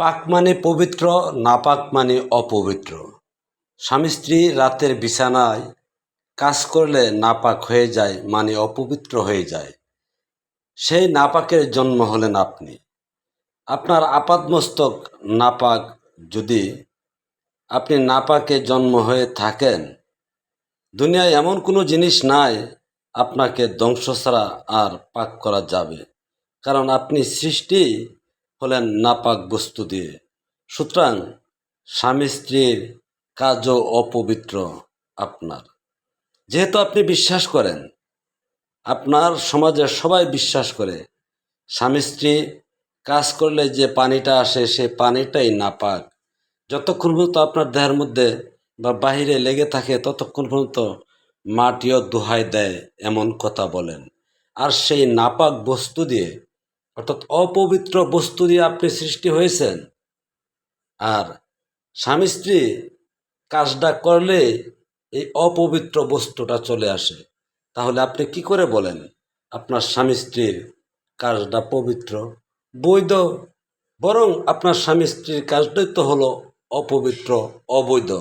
পাক মানে পবিত্র, নাপাক মানে অপবিত্র। স্বামী স্ত্রী রাতের বিছানায় কাজ করলে নাপাক হয়ে যায়, মানে অপবিত্র হয়ে যায়। সেই নাপাকের জন্ম হলেন আপনি। আপনার আপাদমস্তক নাপাক। যদি আপনি নাপাকে জন্ম হয়ে থাকেন, দুনিয়ায় এমন কোনো জিনিস নাই আপনাকে ধ্বংস ছাড়া আর পাক করা যাবে, কারণ আপনি সৃষ্টি হলেন নাপাক বস্তু দিয়ে। সুতরাং স্বামী স্ত্রীর কাজও অপবিত্র আপনার। যেহেতু আপনি বিশ্বাস করেন, আপনার সমাজের সবাই বিশ্বাস করে, স্বামী স্ত্রী কাজ করলে যে পানিটা আসে সে পানিটাই নাপাক। যতক্ষণ পর্যন্ত আপনার দেহের মধ্যে বা বাহিরে লেগে থাকে ততক্ষণ পর্যন্ত মাটিও দোহাই দেয়, এমন কথা বলেন। আর সেই নাপাক বস্তু দিয়ে, অর্থাৎ অপবিত্র বস্তু দিয়ে আপনি সৃষ্টি হয়েছেন। আর স্বামী স্ত্রী কাজটা করলে এই অপবিত্র বস্তুটা চলে আসে। তাহলে আপনি কি করে বলেন আপনার স্বামী স্ত্রীর কাজটা পবিত্র, বৈধ? বরং আপনার স্বামী স্ত্রীর কাজটাই তো হলো অপবিত্র, অবৈধ।